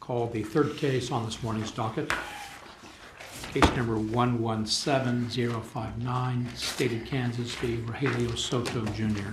Call the third case on this morning's docket. Case number 117059, State of Kansas v. Rogelio Soto Jr.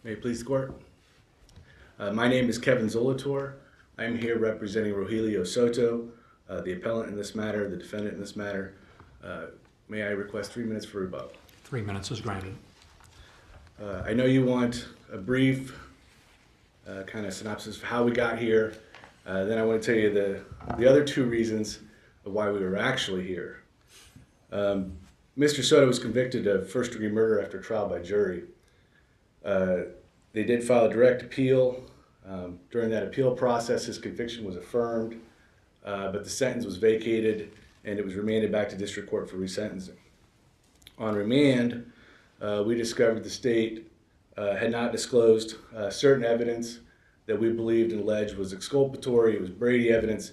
May it please the court. My name is Kevin Zolator. I'm here representing Rogelio Soto, the appellant in this matter, the defendant in this matter. May I request 3 minutes for rebuttal? 3 minutes is granted. I know you want a brief kind of synopsis of how we got here. Then I want to tell you the other two reasons of why we were actually here. Mr. Soto was convicted of first-degree murder after trial by jury. They did file a direct appeal. During that appeal process, his conviction was affirmed, but the sentence was vacated and it was remanded back to district court for resentencing. On remand, we discovered the state had not disclosed certain evidence that we believed and alleged was exculpatory. It was Brady evidence,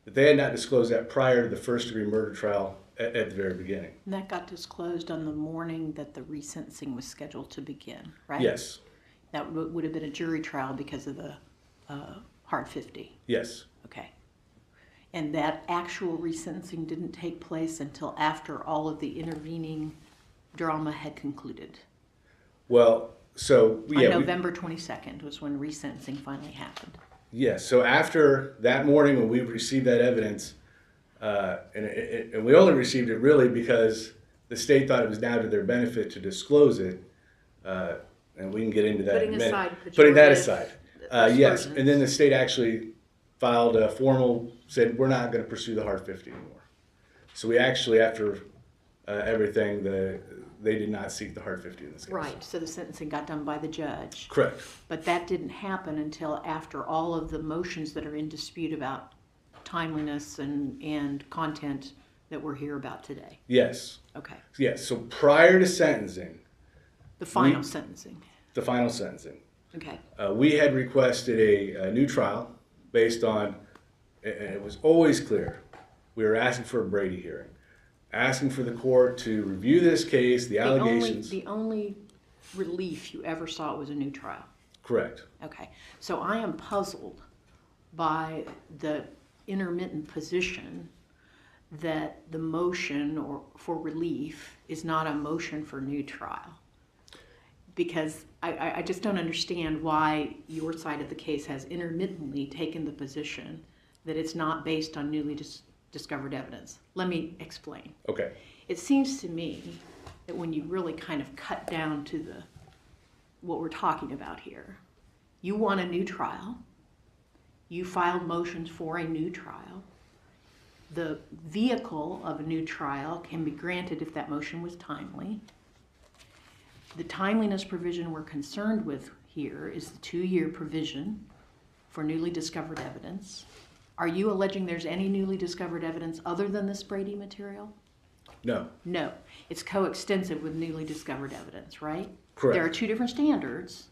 that they had not disclosed that prior to the first-degree murder trial at the very beginning. And that got disclosed on the morning that the resentencing was scheduled to begin, right? Yes. That would have been a jury trial because of the hard 50. Yes. Okay. And that actual resentencing didn't take place until after all of the intervening drama had concluded. Well, so yeah. On November 22nd was when resentencing finally happened. Yes. So after that morning when we received that evidence, and we only received it really because the state thought it was now to their benefit to disclose it, and we can get into that in a minute. Putting that aside. Yes, and then the state actually filed a formal, said we're not going to pursue the hard 50 anymore. So we actually, after everything, they did not seek the hard 50 in this case. Right, so the sentencing got done by the judge. Correct. But that didn't happen until after all of the motions that are in dispute about timeliness and content that we're here about today. Yes. Okay. Yes, so prior to sentencing. The final sentencing. The final sentencing. Okay. We had requested a new trial based on, and it was always clear, we were asking for a Brady hearing, asking for the court to review this case, the allegations. The only relief you ever saw was a new trial. Correct. Okay. So I am puzzled by the intermittent position that the motion for relief is not a motion for new trial. Because I just don't understand why your side of the case has intermittently taken the position that it's not based on newly discovered evidence. Let me explain. Okay. It seems to me that when you really kind of cut down to what we're talking about here, you want a new trial. You filed motions for a new trial. The vehicle of a new trial can be granted if that motion was timely. The timeliness provision we're concerned with here is the 2-year provision for newly discovered evidence. Are you alleging there's any newly discovered evidence other than this Brady material? No. No. It's coextensive with newly discovered evidence, right? Correct. There are 2 different standards.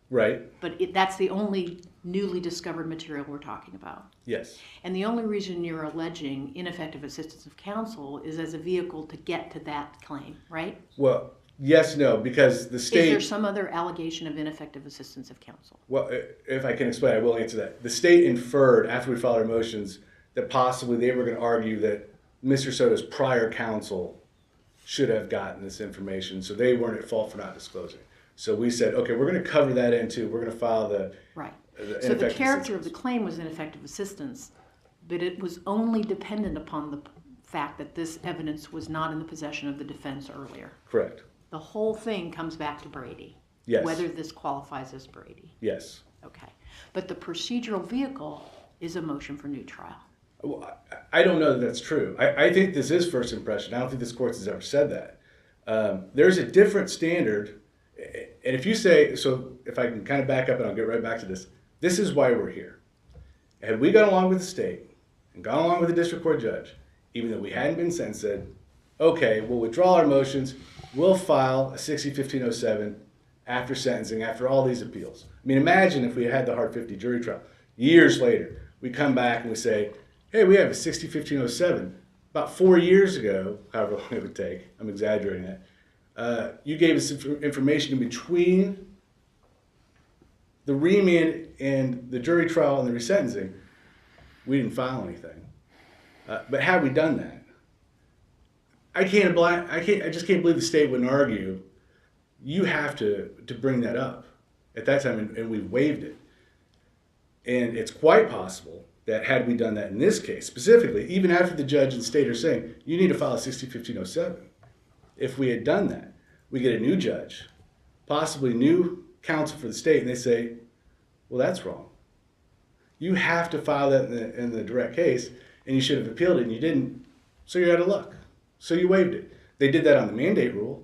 Right. But that's the only newly discovered material we're talking about. Yes. And the only reason you're alleging ineffective assistance of counsel is as a vehicle to get to that claim, right? Well, yes, no, because the state... Is there some other allegation of ineffective assistance of counsel? Well, if I can explain, I will answer that. The state inferred, after we filed our motions, that possibly they were going to argue that Mr. Soto's prior counsel should have gotten this information, so they weren't at fault for not disclosing. So we said, okay, we're going to cover that in too. We're going to file the Right. the So the ineffective character of assistance. the claim was ineffective assistance, but it was only dependent upon the fact that this evidence was not in the possession of the defense earlier. Correct. The whole thing comes back to Brady. Yes. Whether this qualifies as Brady. Yes. Okay. But the procedural vehicle is a motion for new trial. Well, I don't know that that's true. I think this is first impression. I don't think this court has ever said that. There's a different standard. And if you say, so if I can kind of back up and I'll get right back to this. This is why we're here. Had we gone along with the state and gone along with the district court judge, even though we hadn't been sentenced, said, okay, we'll withdraw our motions, we'll file a 60-1507 after sentencing, after all these appeals. I mean, imagine if we had the Hart 50 jury trial. Years later, we come back and we say, hey, we have a 60-1507. About 4 years ago, however long it would take, I'm exaggerating that, you gave us information in between the remand and the jury trial and the resentencing. We didn't file anything. But had we done that, I just can't believe the state wouldn't argue. You have to bring that up at that time, and we waived it. And it's quite possible that had we done that in this case, specifically, even after the judge and state are saying, you need to file a 60-1507. If we had done that, we get a new judge, possibly new counsel for the state, and they say, well, that's wrong. You have to file that in the direct case, and you should have appealed it, and you didn't, so you're out of luck. So you waived it. They did that on the mandate rule.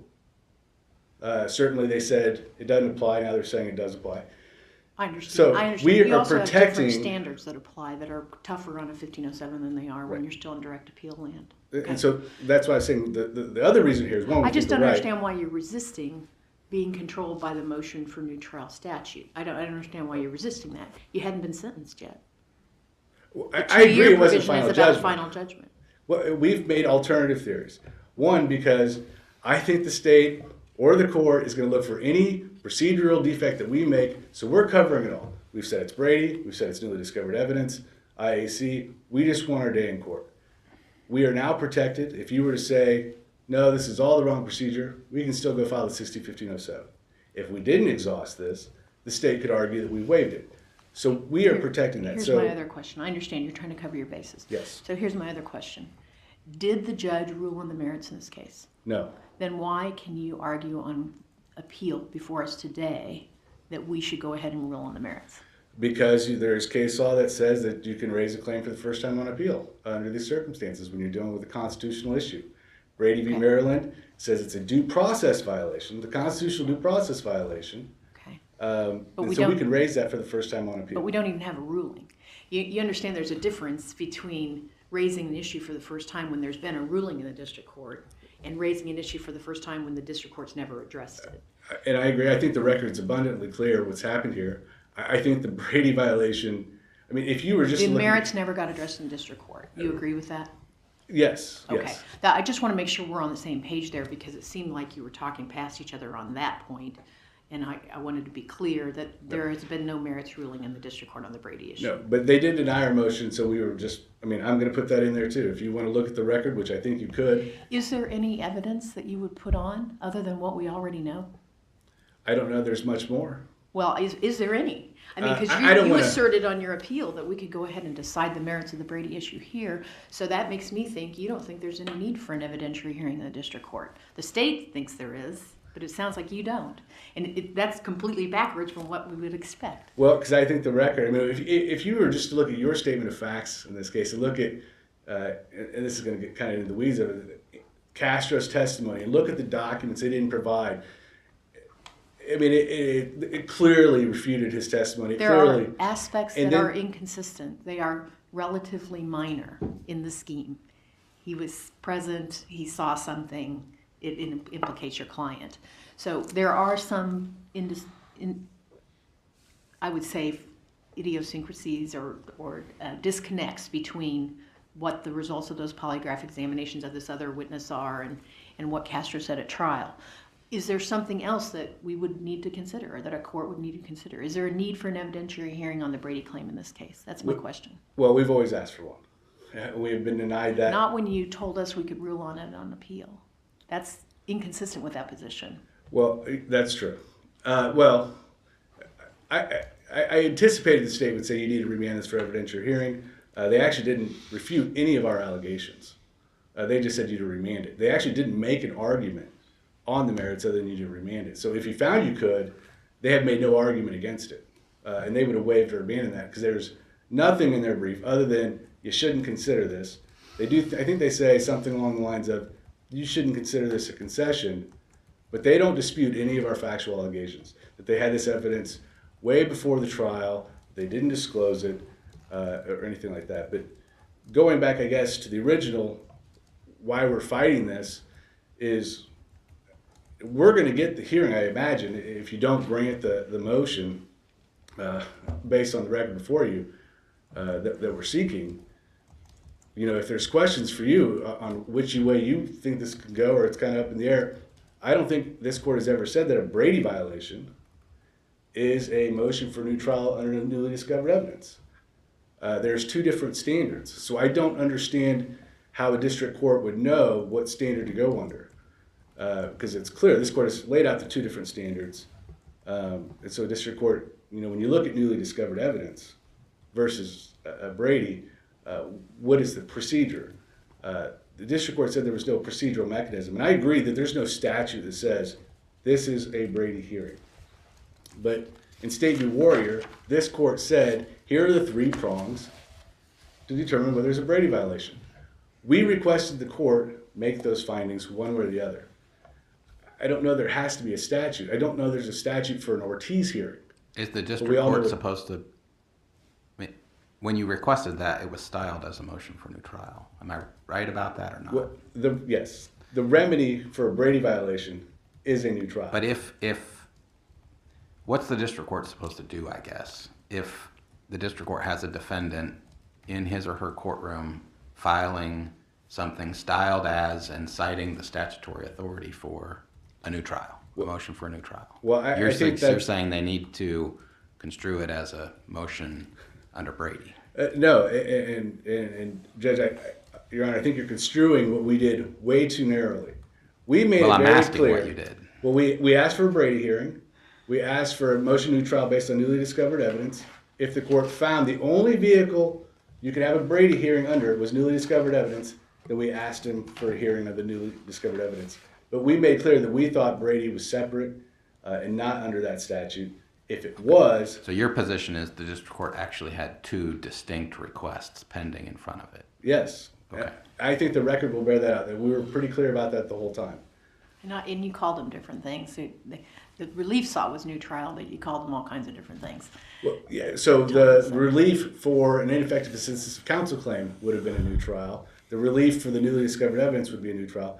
Certainly they said it doesn't apply, now they're saying it does apply. I understand. So I understand. we are also have protecting- different standards that apply that are tougher on a 1507 than they are when Right. you're still in direct appeal land. And so that's why I was saying the other reason here is one, we I think just we're don't right. understand why you're resisting being controlled by the motion for new trial statute. I don't understand why you're resisting that. You hadn't been sentenced yet. I agree it wasn't Two-year provision final is about judgment. final judgment. Well, we've made alternative theories. One, because I think the state or the court is going to look for any procedural defect that we make, so we're covering it all. We've said it's Brady, we've said it's newly discovered evidence, IAC, we just want our day in court. We are now protected. If you were to say, no, this is all the wrong procedure, we can still go file the 60-1507. If we didn't exhaust this, the state could argue that we waived it. So we are protecting that. Here's So my other question. I understand you're trying to cover your bases. yes, So here's my other question. Did the judge rule on the merits in this case? no. Then why can you argue on appeal before us today that we should go ahead and rule on the merits? Because there's case law that says that you can raise a claim for the first time on appeal under these circumstances when you're dealing with a constitutional issue. Brady v. Okay. Maryland says it's a due process violation, the constitutional due process violation. Okay. And we so we don't- can raise that for the first time on appeal. But we don't even have a ruling. You understand there's a difference between raising an issue for the first time when there's been a ruling in the district court and raising an issue for the first time when the district court's never addressed it. And I agree. I think the record's abundantly clear what's happened here. I think the Brady violation, I mean, if you were just The looking- merits never got addressed in the district court. You agree with that? Yes, Okay. yes. I just want to make sure we're on the same page there because it seemed like you were talking past each other on that point. And I wanted to be clear that there has been no merits ruling in the district court on the Brady issue. No, but they did deny our motion, so we were just, I mean, I'm going to put that in there too. If you want to look at the record, which I think you could, Is there any evidence that you would put on other than what we already know? I don't know there's much more. Well, is there any? I mean, because I don't you wanna- asserted on your appeal that we could go ahead and decide the merits of the Brady issue here. So that makes me think you don't think there's any need for an evidentiary hearing in the district court. The state thinks there is, but it sounds like you don't. And that's completely backwards from what we would expect. Well, because I think the record, I mean, if you were just to look at your statement of facts in this case and look at, and this is going to get kind of into the weeds of it, Castro's testimony, and look at the documents they didn't provide. I mean, it clearly refuted his testimony. There Clearly, are aspects and that then- are inconsistent. They are relatively minor in the scheme. He was present, he saw something, it implicates your client. So there are some, I would say, idiosyncrasies or disconnects between what the results of those polygraph examinations of this other witness are and what Castro said at trial. Is there something else that we would need to consider or that a court would need to consider? Is there a need for an evidentiary hearing on the Brady claim in this case? That's my question. well, we've always asked for one. We have been denied that. Not when you told us we could rule on it on appeal. That's inconsistent with that position. Well, that's true. Well, I anticipated the state would say you need to remand this for evidentiary hearing. They actually didn't refute any of our allegations. They just said you to remand it. They actually didn't make an argument on the merits other than you to remand it. So if you found you could, they have made no argument against it. And they would have waived or abandoned that because there's nothing in their brief other than you shouldn't consider this. They do. I think they say something along the lines of you shouldn't consider this a concession, but they don't dispute any of our factual allegations, that they had this evidence way before the trial, they didn't disclose it, or anything like that. But going back, I guess, to the original, why we're fighting this is we're going to get the hearing, I imagine, if you don't grant the motion based on the record before you that we're seeking. You know, if there's questions for you on which way you think this can go or it's kind of up in the air, I don't think this court has ever said that a Brady violation is a motion for new trial under newly discovered evidence. There's two different standards. So I don't understand how a district court would know what standard to go under. Because it's clear, this court has laid out the two different standards. And so a district court, you know, when you look at newly discovered evidence versus Brady, what is the procedure? The district court said there was no procedural mechanism. And I agree that there's no statute that says this is a Brady hearing. But in State v. Warrior, this court said, here are the three prongs to determine whether there's a Brady violation. We requested the court make those findings one way or the other. I don't know there has to be a statute. I don't know there's a statute for an Ortiz hearing. Is the district court supposed to, I mean, when you requested that, it was styled as a motion for new trial. Am I right about that or not? Well, yes. The remedy for a Brady violation is a new trial. But if what's the district court supposed to do, I guess, if the district court has a defendant in his or her courtroom filing something styled as and citing the statutory authority for a new trial, a motion for a new trial? Well, you're saying they need to construe it as a motion under Brady. No, and Judge, Your Honor, I think you're construing what we did way too narrowly. We made it very clear. Well, I'm asking what you did. Well, we asked for a Brady hearing. We asked for a motion new trial based on newly discovered evidence. If the court found the only vehicle you could have a Brady hearing under was newly discovered evidence, then we asked him for a hearing of the newly discovered evidence. But we made clear that we thought Brady was separate and not under that statute. If it was... So your position is the district court actually had two distinct requests pending in front of it? Yes. Okay. I think the record will bear that out. We were pretty clear about that the whole time. And you called them different things. The relief sought was new trial, but you called them all kinds of different things. Well, yeah, so the relief for an ineffective assistance of counsel claim would have been a new trial. The relief for the newly discovered evidence would be a new trial.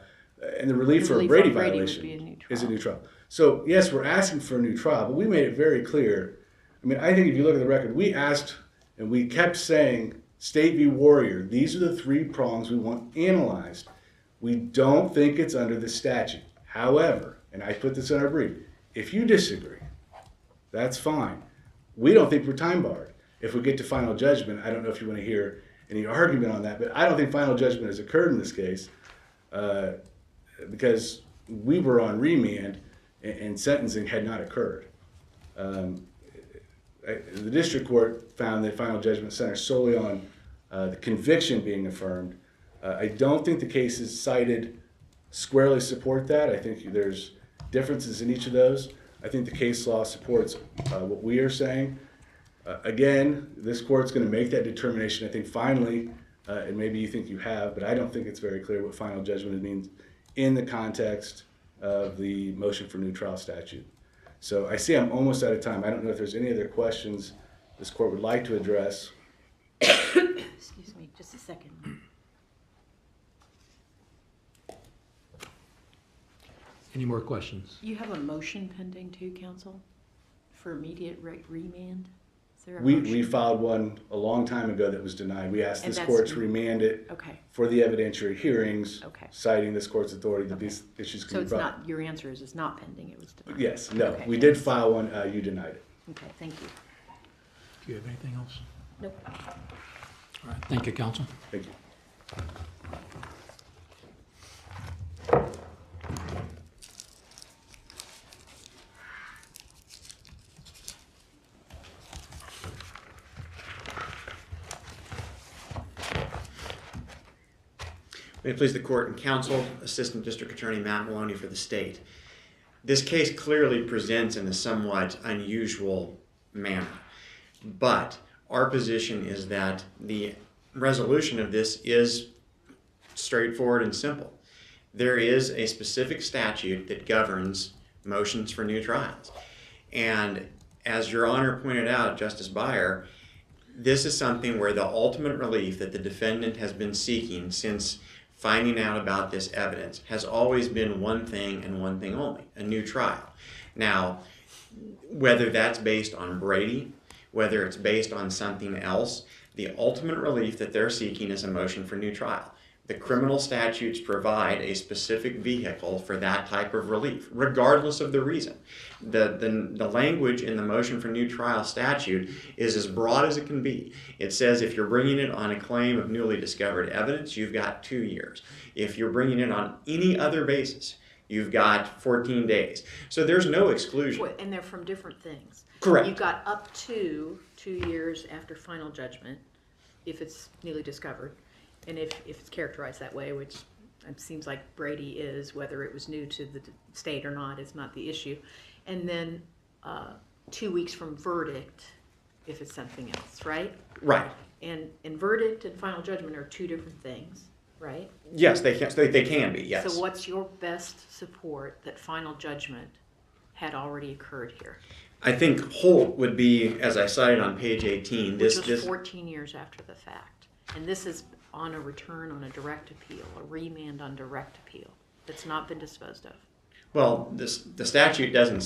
And the relief for a Brady violation is a new trial. So, yes, we're asking for a new trial, but we made it very clear. I mean, I think if you look at the record, we asked and we kept saying, State v. Warrior, these are the three prongs we want analyzed. We don't think it's under the statute. However, and I put this in our brief, if you disagree, that's fine. We don't think we're time barred. If we get to final judgment, I don't know if you want to hear any argument on that, but I don't think final judgment has occurred in this case because we were on remand and sentencing had not occurred. The district court found that final judgment centered solely on the conviction being affirmed. I don't think the cases cited squarely support that. I think there's differences in each of those. I think the case law supports what we are saying. Again, this court's going to make that determination, I think, finally, and maybe you think you have, but I don't think it's very clear what final judgment means in the context of the motion for new trial statute. So I see I'm almost out of time. I don't know if there's any other questions this court would like to address. Excuse me, just a second. Any more questions? You have a motion pending too, counsel, for immediate remand? Is there a We motion? filed one a long time ago that was denied. We asked And this that's- court to remand it Okay, for the evidentiary hearings, Okay. citing this court's authority that these issues so can be it's brought. not, your answer is it's not pending, it was denied? Yes, no, Okay. we did file one, you denied it. Okay, thank you. Do you have anything else? Nope. All right, thank you, counsel. Thank you. May it please the court and counsel, Assistant District Attorney Matt Maloney for the state. This case clearly presents in a somewhat unusual manner, but our position is that the resolution of this is straightforward and simple. There is a specific statute that governs motions for new trials. And as Your Honor pointed out, Justice Beyer, this is something where the ultimate relief that the defendant has been seeking since finding out about this evidence has always been one thing and one thing only, a new trial. Now, whether that's based on Brady, whether it's based on something else, the ultimate relief that they're seeking is a motion for new trial. The criminal statutes provide a specific vehicle for that type of relief, regardless of the reason. The language in the motion for new trial statute is as broad as it can be. It says if you're bringing it on a claim of newly discovered evidence, you've got 2 years. If you're bringing it on any other basis, you've got 14 days. So there's no exclusion. And they're from different things. Correct. You've got up to 2 years after final judgment, if it's newly discovered. And if it's characterized that way, which it seems like Brady is, whether it was new to the state or not is not the issue. And then 2 weeks from verdict, if it's something else, right? Right. And verdict and final judgment are two different things, right? Yes, they can be, yes. So what's your best support that final judgment had already occurred here? I think Holt would be, as I cited on page 18, Which was 14 years after the fact. And this is on a return on a direct appeal, a remand on direct appeal that's not been disposed of. Well, the statute doesn't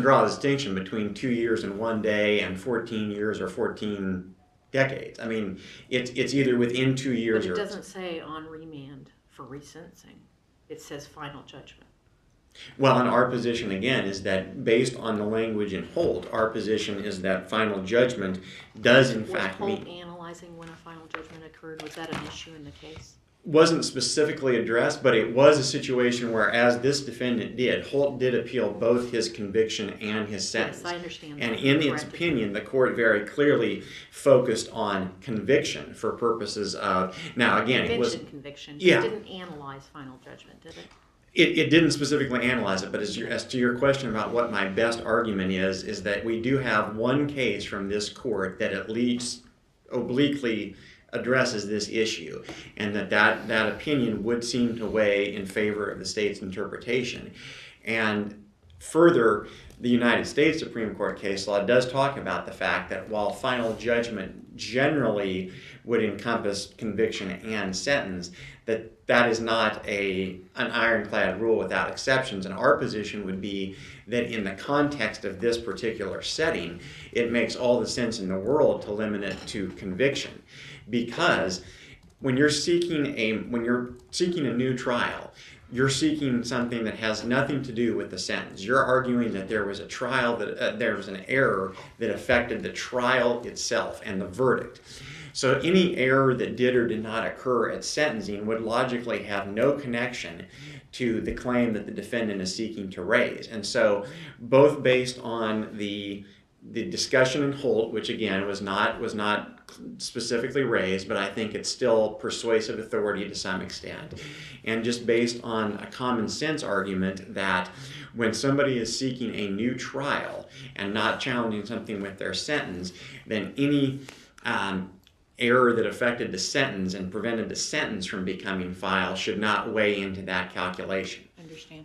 draw a distinction between 2 years and 1 day and 14 years or 14 decades. I mean, it's either within 2 years But it or... doesn't say on remand for resentencing. It says final judgment. Well, and our position, again, is that based on the language in Holt, our position is that final judgment does in fact Was Holt mean... analyzing when a final judgment occurred? Was that an issue in the case? Wasn't specifically addressed, but it was a situation where, as this defendant did, Holt did appeal both his conviction and his sentence. Yes, I understand And that. in its Corrected. opinion, the court very clearly focused on conviction for purposes of... Now, again, it was... Conviction. Yeah. It didn't analyze final judgment, did it? It didn't specifically analyze it, but as to your question about what my best argument is that we do have one case from this court that at least obliquely addresses this issue, and that opinion would seem to weigh in favor of the state's interpretation. And further, the United States Supreme Court case law does talk about the fact that while final judgment generally would encompass conviction and sentence, that is not an ironclad rule without exceptions. And our position would be that in the context of this particular setting, it makes all the sense in the world to limit it to conviction. Because when you're seeking a new trial, you're seeking something that has nothing to do with the sentence. You're arguing that there was a trial, that there was an error that affected the trial itself and the verdict. So any error that did or did not occur at sentencing would logically have no connection to the claim that the defendant is seeking to raise. And so both based on the discussion in Holt, which again was not specifically raised, but I think it's still persuasive authority to some extent, and just based on a common sense argument that when somebody is seeking a new trial and not challenging something with their sentence, then any error that affected the sentence and prevented the sentence from becoming final should not weigh into that calculation. I understand.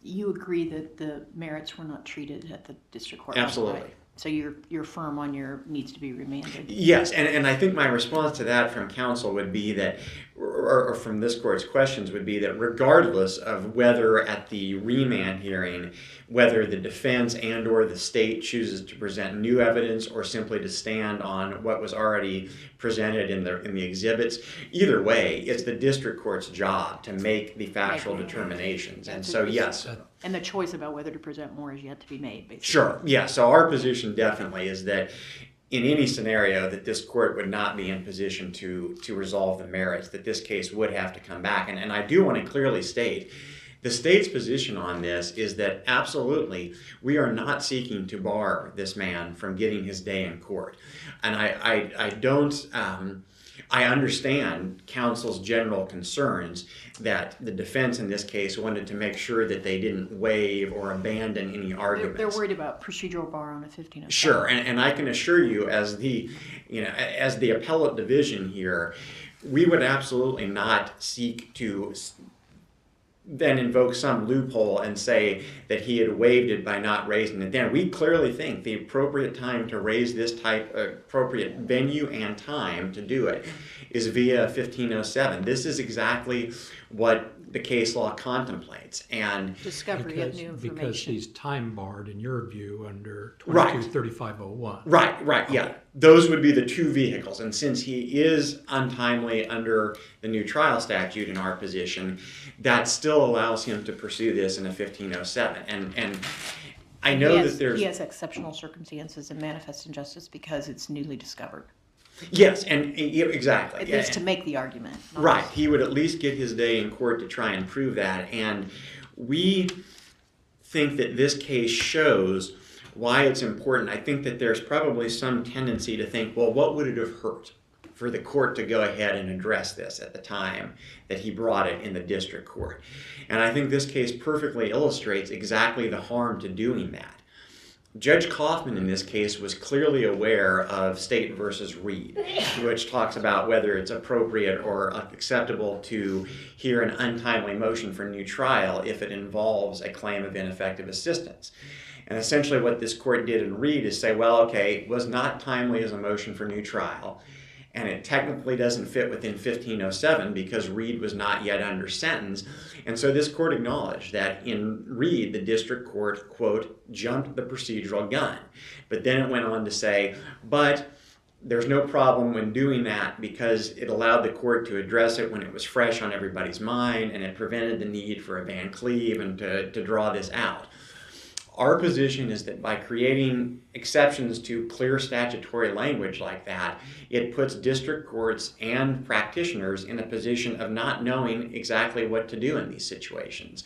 You agree that the merits were not treated at the district court? Absolutely. Right? So you're firm on your needs to be remanded? Yes, and I think my response to that from counsel would be that, or from this court's questions would be that regardless of whether at the remand hearing, whether the defense and or the state chooses to present new evidence or simply to stand on what was already presented in the exhibits, either way, it's the district court's job to make the factual determinations. And so, yes. And the choice about whether to present more is yet to be made, basically. Sure, yeah. So our position definitely is that in any scenario that this court would not be in position to resolve the merits, that this case would have to come back. And I do want to clearly state, the state's position on this is that absolutely we are not seeking to bar this man from getting his day in court. And I understand counsel's general concerns that the defense in this case wanted to make sure that they didn't waive or abandon any arguments. They're worried about procedural bar on a 1507. Sure, and I can assure you, as the appellate division here, we would absolutely not seek to then invoke some loophole and say that he had waived it by not raising it then. We clearly think the appropriate time to raise this type, appropriate venue and time to do it is via 1507. This is exactly what the case law contemplates. And Discovery of new information. Because he's time barred, in your view, under Right. 22-3501. Right, yeah. Those would be the two vehicles. And since he is untimely under the new trial statute in our position, that still allows him to pursue this in a 1507. And I know that there's... He has exceptional circumstances and manifest injustice because it's newly discovered. Yes, and exactly. At least to make the argument. Right. He would at least get his day in court to try and prove that. And we think that this case shows why it's important. I think that there's probably some tendency to think, well, what would it have hurt for the court to go ahead and address this at the time that he brought it in the district court? And I think this case perfectly illustrates exactly the harm to doing that. Judge Kaufman in this case was clearly aware of State versus Reed, which talks about whether it's appropriate or acceptable to hear an untimely motion for new trial if it involves a claim of ineffective assistance. And essentially what this court did in Reed is say, well, okay, it was not timely as a motion for new trial, and it technically doesn't fit within 1507 because Reed was not yet under sentence. And so this court acknowledged that in Reed, the district court, quote, jumped the procedural gun. But then it went on to say, but there's no problem when doing that because it allowed the court to address it when it was fresh on everybody's mind, and it prevented the need for a Van Cleve and to draw this out. Our position is that by creating exceptions to clear statutory language like that, it puts district courts and practitioners in a position of not knowing exactly what to do in these situations.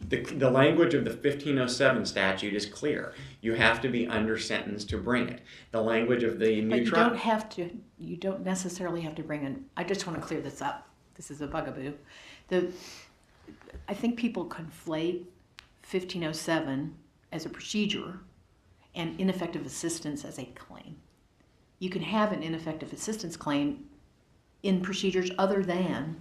The language of the 1507 statute is clear. You have to be under sentence to bring it. The language of the new trial... You don't necessarily have to bring in... I just want to clear this up. This is a bugaboo. I think people conflate 1507 as a procedure and ineffective assistance as a claim. You can have an ineffective assistance claim in procedures other than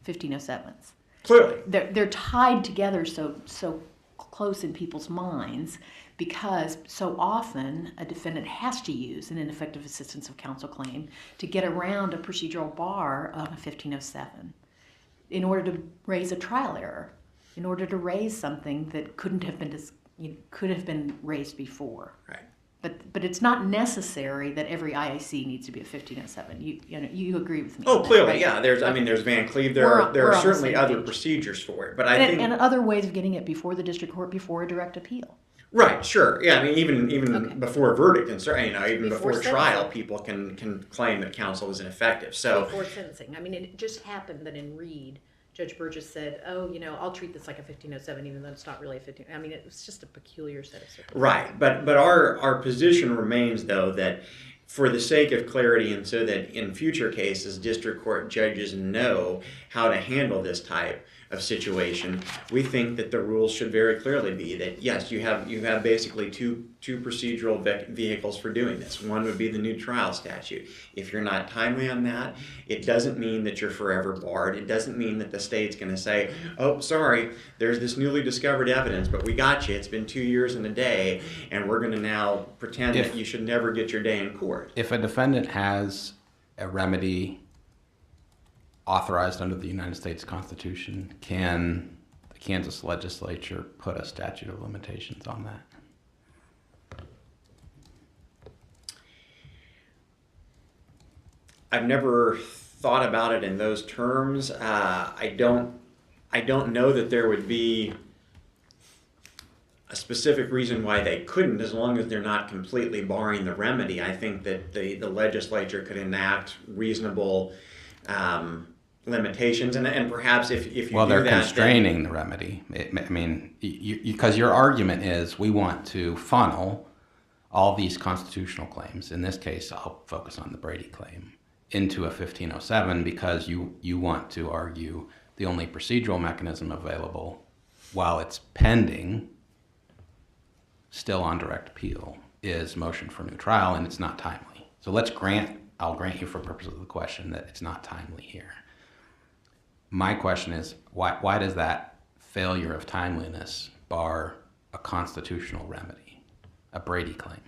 1507's. Clearly. They're tied together so close in people's minds because so often a defendant has to use an ineffective assistance of counsel claim to get around a procedural bar of a 1507 in order to raise a trial error, in order to raise something that could have been raised before. Right. But it's not necessary that every IAC needs to be a 1507. You agree with me? Oh, on that, clearly, right? yeah. There's Van Cleve. There We're are on the certainly same other page. procedures for it, but I think And other ways of getting it before the district court, before a direct appeal. right, sure, yeah. I mean, even Okay. before a verdict, and even Before before trial, sentencing. people can claim that counsel was ineffective. So Before sentencing. I mean, it just happened that in Reed, Judge Burgess said, oh, I'll treat this like a 1507, even though it's not really a 15. I mean, it was just a peculiar set of circumstances. right, but our position remains though that for the sake of clarity and so that in future cases district court judges know how to handle this type of situation, we think that the rules should very clearly be that yes, you have basically two procedural vehicles for doing this. One would be the new trial statute. If you're not timely on that, it doesn't mean that you're forever barred. It doesn't mean that the state's going to say, oh, sorry, there's this newly discovered evidence, but we got you. It's been 2 years and a day, and we're going to now pretend that you should never get your day in court. If a defendant has a remedy authorized under the United States Constitution, can the Kansas legislature put a statute of limitations on that? I've never thought about it in those terms. I don't know that there would be a specific reason why they couldn't, as long as they're not completely barring the remedy. I think that the legislature could enact reasonable limitations, and perhaps if you Well, do they're that, constraining the remedy. Because your argument is we want to funnel all these constitutional claims. In this case, I'll focus on the Brady claim into a 1507 because you want to argue the only procedural mechanism available while it's pending, still on direct appeal, is motion for new trial, and it's not timely. So I'll grant you for purposes of the question that it's not timely here. My question is, why does that failure of timeliness bar a constitutional remedy, a Brady claim?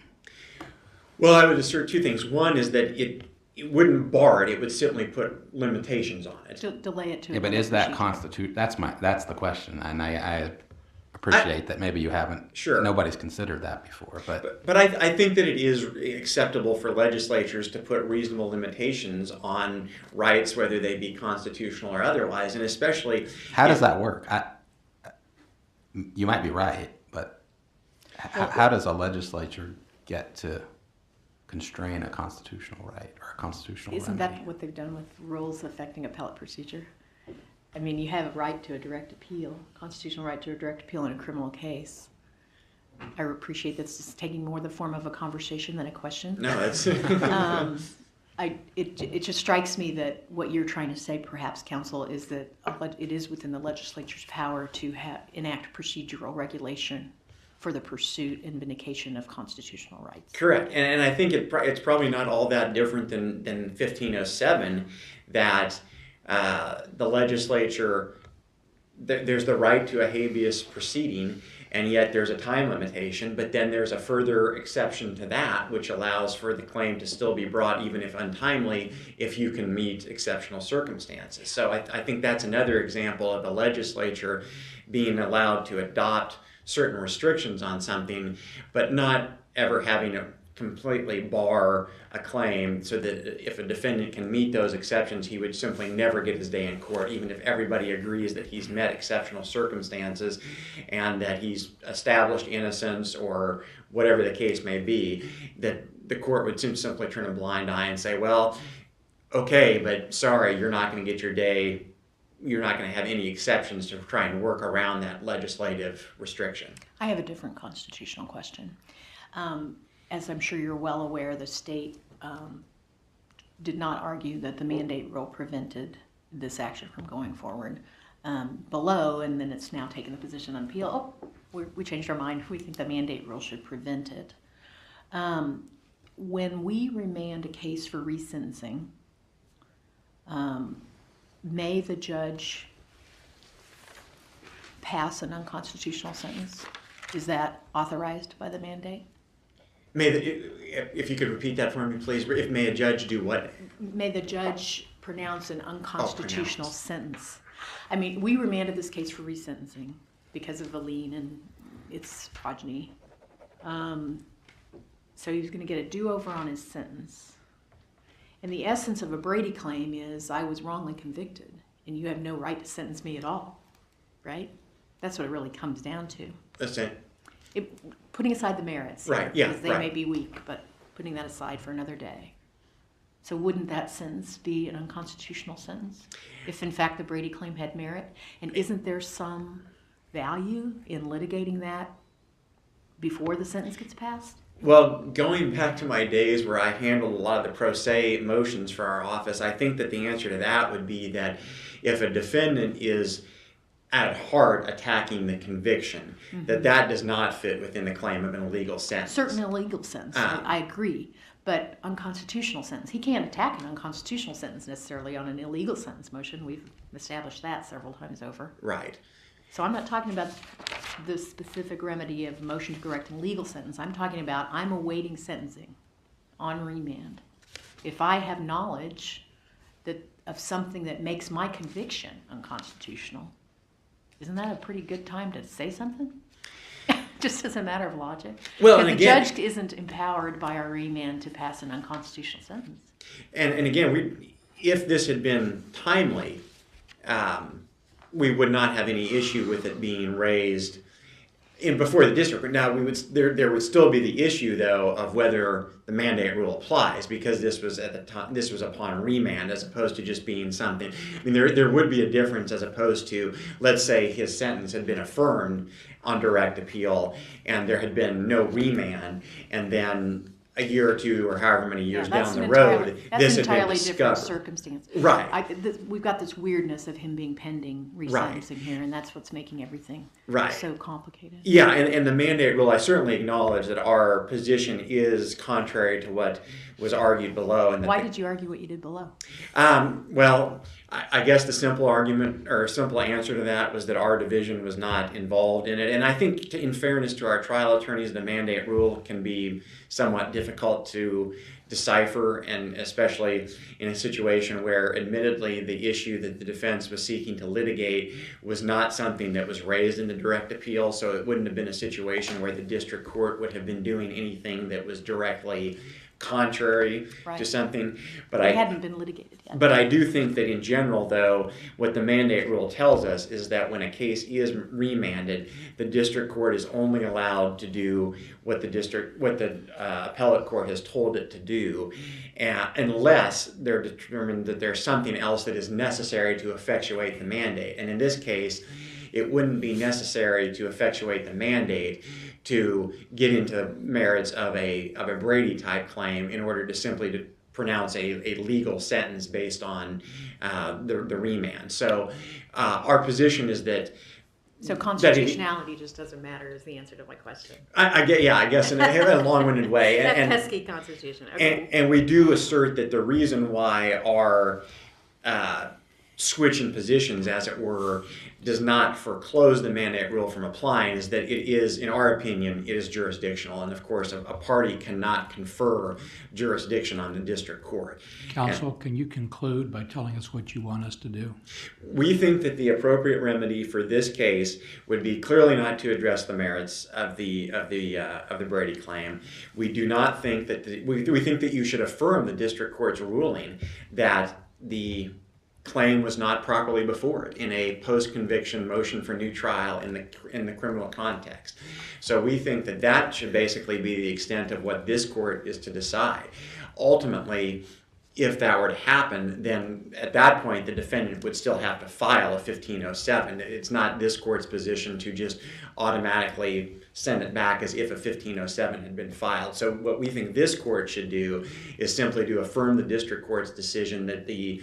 Well, I would assert two things. One is that it wouldn't bar it; it would simply put limitations on it. Delay it to. Yeah, but another is that procedure. that's the question, and I appreciate that maybe you haven't, Sure. nobody's considered that before, But I think that it is acceptable for legislatures to put reasonable limitations on rights, whether they be constitutional or otherwise, and especially. how does that work? You might be right, but how does a legislature get to constrain a constitutional right or a constitutional Isn't remedy? that what they've done with rules affecting appellate procedure? I mean, you have a right to a direct appeal, constitutional right to a direct appeal in a criminal case. I appreciate this is taking more the form of a conversation than a question. No, that's. It just strikes me that what you're trying to say, perhaps, counsel, is that it is within the legislature's power to enact procedural regulation for the pursuit and vindication of constitutional rights. Correct, and I think it's probably not all that different than 1507, that the legislature, there's the right to a habeas proceeding, and yet there's a time limitation, but then there's a further exception to that, which allows for the claim to still be brought, even if untimely, if you can meet exceptional circumstances. So I think that's another example of the legislature being allowed to adopt certain restrictions on something, but not ever having to completely bar a claim, so that if a defendant can meet those exceptions, he would simply never get his day in court, even if everybody agrees that he's met exceptional circumstances and that he's established innocence or whatever the case may be, that the court would simply turn a blind eye and say, well, okay, but sorry, you're not going to get your day. You're not going to have any exceptions to try and work around that legislative restriction. I have a different constitutional question. As I'm sure you're well aware, the state did not argue that the mandate rule prevented this action from going forward below, and then it's now taken the position on appeal. Oh, we changed our mind. We think the mandate rule should prevent it. When we remand a case for resentencing, may the judge pass an unconstitutional sentence? Is that authorized by the mandate? If you could repeat that for me, please. If may a judge do what? May the judge pronounce an unconstitutional sentence? I mean, we remanded this case for resentencing because of Aline and its progeny. So he was going to get a do-over on his sentence. And the essence of a Brady claim is I was wrongly convicted, and you have no right to sentence me at all, right? That's what it really comes down to. That's it. Putting aside the merits, here, Right, yeah, because they right. may be weak, but putting that aside for another day. So wouldn't that sentence be an unconstitutional sentence if in fact the Brady claim had merit? And isn't there some value in litigating that before the sentence gets passed? Well, going back to my days where I handled a lot of the pro se motions for our office, I think that the answer to that would be that if a defendant is at heart attacking the conviction, that does not fit within the claim of an illegal sentence. Certain illegal sentence, I agree, but unconstitutional sentence. He can't attack an unconstitutional sentence necessarily on an illegal sentence motion. We've established that several times over. Right. So I'm not talking about the specific remedy of motion to correct an illegal sentence. I'm talking about I'm awaiting sentencing on remand. If I have knowledge of something that makes my conviction unconstitutional, isn't that a pretty good time to say something? Just as a matter of logic. Well, Because and the again- judge isn't empowered by our remand to pass an unconstitutional sentence. And again, if this had been timely, we would not have any issue with it being raised before the district. Now, there would still be the issue, though, of whether the mandate rule applies, because this was at the time, this was upon remand, as opposed to just being something. I mean, there would be a difference, as opposed to, let's say, his sentence had been affirmed on direct appeal, and there had been no remand, and then a year or two or however many years Yeah, down the road, that's this had been entirely different discovered. circumstance. Right. We've got this weirdness of him being pending Right. resentencing here, and that's what's making everything Right. so complicated. Yeah, and the mandate rule, I certainly acknowledge that our position is contrary to what was argued below. And that Why did you argue what you did below? Well, I guess the simple argument or simple answer to that was that our division was not involved in it. And I think, in fairness to our trial attorneys, the mandate rule can be somewhat difficult to decipher, and especially in a situation where, admittedly, the issue that the defense was seeking to litigate was not something that was raised in the direct appeal. So it wouldn't have been a situation where the district court would have been doing anything that was directly contrary Right. to something. But It hadn't been litigated yet. But I do think that in general, though, what the mandate rule tells us is that when a case is remanded, the district court is only allowed to do what the appellate court has told it to do, unless they're determined that there's something else that is necessary to effectuate the mandate. And in this case, it wouldn't be necessary to effectuate the mandate to get into merits of a Brady type claim in order to simply to pronounce a legal sentence based on the remand. So our position is that So constitutionality just doesn't matter is the answer to my question. I guess in a long-winded way. That And, pesky constitution. Okay. and we do assert that the reason why our switch in positions, as it were, does not foreclose the mandate rule from applying is that it is, in our opinion, it is jurisdictional. And of course, a party cannot confer jurisdiction on the district court. Counsel, can you conclude by telling us what you want us to do? We think that the appropriate remedy for this case would be clearly not to address the merits of the Brady claim. We do not think that we think that you should affirm the district court's ruling that the claim was not properly before it in a post-conviction motion for new trial in the criminal context. So we think that that should basically be the extent of what this court is to decide. Ultimately, if that were to happen, then at that point the defendant would still have to file a 1507. It's not this court's position to just automatically send it back as if a 1507 had been filed. So what we think this court should do is simply to affirm the district court's decision that the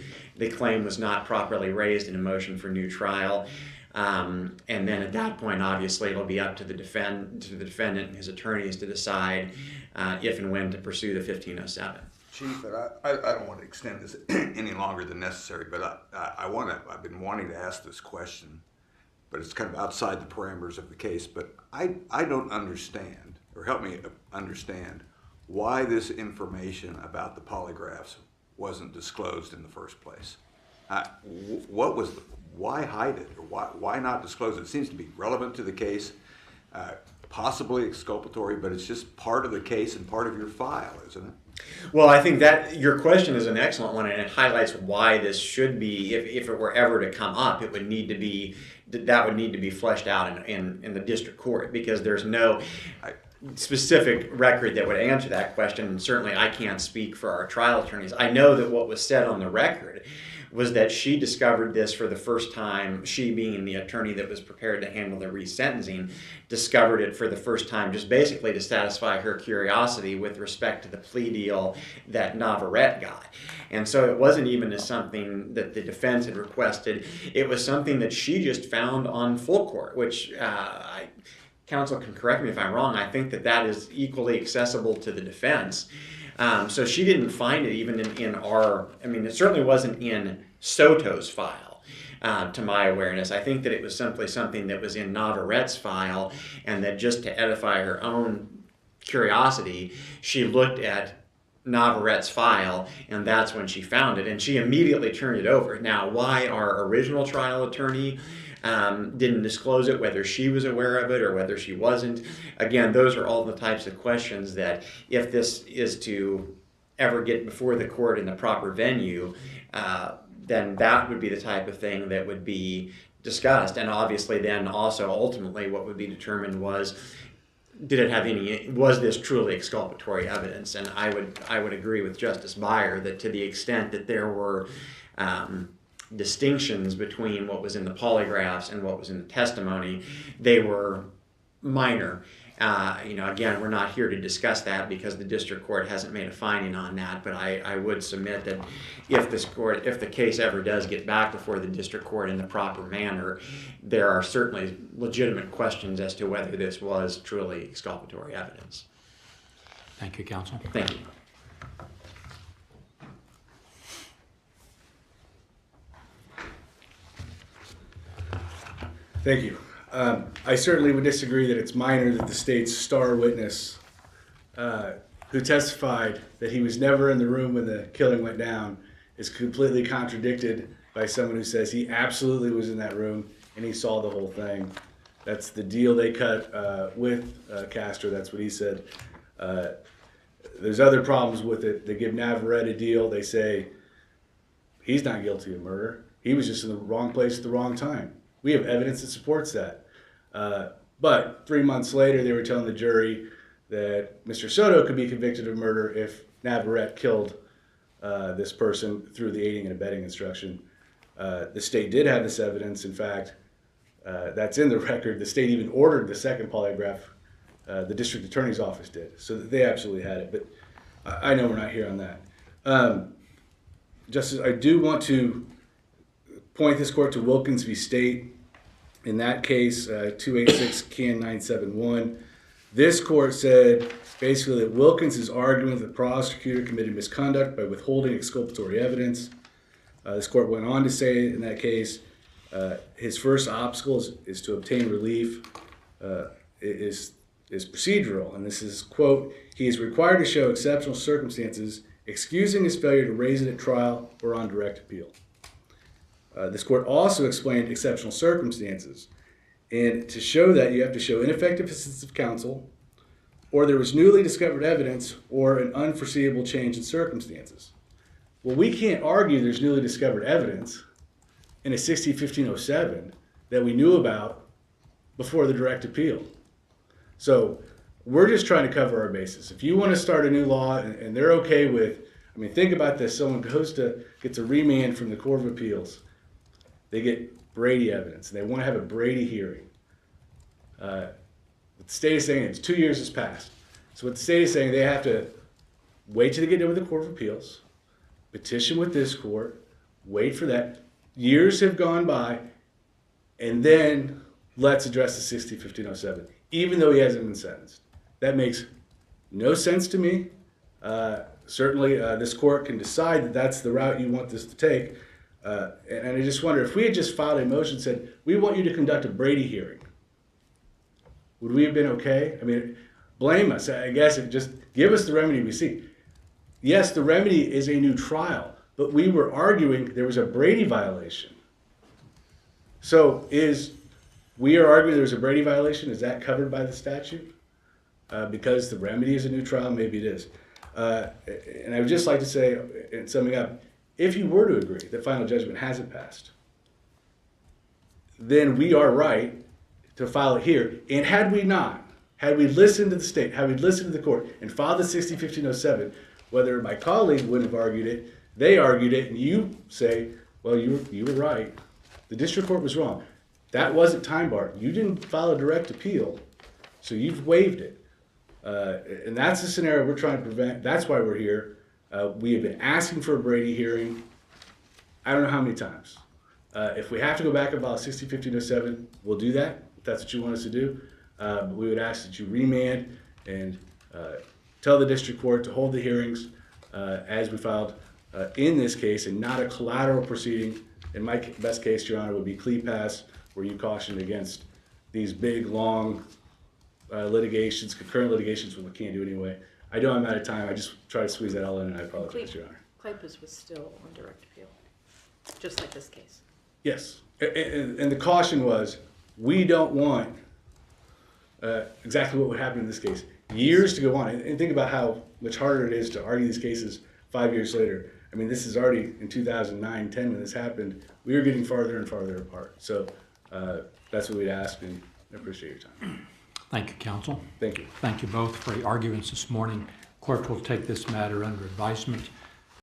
claim was not properly raised in a motion for new trial. And then at that point, obviously, it'll be up to the defendant and his attorneys to decide if and when to pursue the 1507. Chief, I don't want to extend this any longer than necessary, but I've been wanting to ask this question, but it's kind of outside the parameters of the case. But I don't understand, or help me understand, why this information about the polygraphs wasn't disclosed in the first place. Why hide it, or why not disclose it? It seems to be relevant to the case, possibly exculpatory, but it's just part of the case and part of your file, isn't it? Well, I think that your question is an excellent one, and it highlights why this should be, if it were ever to come up, that would need to be fleshed out in the district court, because there's no specific record that would answer that question, and certainly I can't speak for our trial attorneys. I know that what was said on the record was that she discovered this for the first time, she being the attorney that was prepared to handle the resentencing, discovered it for the first time just basically to satisfy her curiosity with respect to the plea deal that Navarrete got. And so it wasn't even something that the defense had requested, it was something that she just found on full court, which counsel can correct me if I'm wrong, I think that is equally accessible to the defense. So she didn't find it even in our, it certainly wasn't in Soto's file, to my awareness. I think that it was simply something that was in Navarrete's file, and that just to edify her own curiosity, she looked at Navarrete's file, and that's when she found it, and she immediately turned it over. Now, why our original trial attorney didn't disclose it, whether she was aware of it or whether she wasn't. Again, those are all the types of questions that, if this is to ever get before the court in the proper venue, then that would be the type of thing that would be discussed. And obviously then also ultimately what would be determined was, was this truly exculpatory evidence? And I would agree with Justice Beyer that to the extent that there were distinctions between what was in the polygraphs and what was in the testimony, they were minor. Again, we're not here to discuss that because the district court hasn't made a finding on that, but I would submit that if the case ever does get back before the district court in the proper manner, there are certainly legitimate questions as to whether this was truly exculpatory evidence. Thank you, counsel. Thank you. Thank you. I certainly would disagree that it's minor that the state's star witness, who testified that he was never in the room when the killing went down, is completely contradicted by someone who says he absolutely was in that room and he saw the whole thing. That's the deal they cut with Castro. That's what he said. There's other problems with it. They give Navarrete a deal. They say he's not guilty of murder. He was just in the wrong place at the wrong time. We have evidence that supports that. But 3 months later, they were telling the jury that Mr. Soto could be convicted of murder if Navarrete killed this person through the aiding and abetting instruction. The state did have this evidence. In fact, that's in the record. The state even ordered the second polygraph. The district attorney's office did. So they absolutely had it. But I know we're not here on that. Justice, I do want to point this court to Wilkins v. State. In that case, 286 Can 971, this court said basically that Wilkins is arguing that the prosecutor committed misconduct by withholding exculpatory evidence. This court went on to say in that case, his first obstacle is to obtain relief, is procedural. And this is, quote, he is required to show exceptional circumstances, excusing his failure to raise it at trial or on direct appeal. This court also explained exceptional circumstances. And to show that, you have to show ineffective assistance of counsel, or there was newly discovered evidence, or an unforeseeable change in circumstances. Well, we can't argue there's newly discovered evidence in a 60-1507 that we knew about before the direct appeal. So we're just trying to cover our bases. If you want to start a new law and they're okay with, I mean, think about this. Someone gets a remand from the Court of Appeals. They get Brady evidence, and they want to have a Brady hearing. The state is saying it's 2 years has passed. So what the state is saying, they have to wait till they get done with the Court of Appeals, petition with this court, wait for that. Years have gone by, and then let's address the 60-1507, even though he hasn't been sentenced. That makes no sense to me. Certainly, this court can decide that that's the route you want this to take. And I just wonder, if we had just filed a motion and said, we want you to conduct a Brady hearing, would we have been okay? I mean, blame us, I guess, and just give us the remedy we seek. Yes, the remedy is a new trial, but we were arguing there was a Brady violation. So we are arguing there was a Brady violation. Is that covered by the statute? Because the remedy is a new trial, maybe it is. And I would just like to say, in summing up, if you were to agree that final judgment hasn't passed, then we are right to file it here. And had we not, had we listened to the state, had we listened to the court and filed the 60-1507, whether my colleague would have argued it, they argued it, and you say, well, you were right. The district court was wrong. That wasn't time barred. You didn't file a direct appeal, so you've waived it. And that's the scenario we're trying to prevent. That's why we're here. We have been asking for a Brady hearing, I don't know how many times. If we have to go back and file a 60-1507, we'll do that, if that's what you want us to do. But we would ask that you remand and tell the district court to hold the hearings as we filed in this case, and not a collateral proceeding. In my best case, Your Honor, would be CLEPAS, where you cautioned against these big, long litigations, concurrent litigations, which we can't do anyway. I know I'm out of time. I just try to squeeze that all in, and I apologize, Your Honor. CLEPAS was still on direct appeal, just like this case. Yes, and the caution was, we don't want exactly what would happen in this case. Years to go on, and think about how much harder it is to argue these cases 5 years later. I mean, this is already in 2009, 10 when this happened. We were getting farther and farther apart. So that's what we'd ask, and I appreciate your time. Thank you, counsel. Thank you. Thank you both for your arguments this morning. Clerk will take this matter under advisement.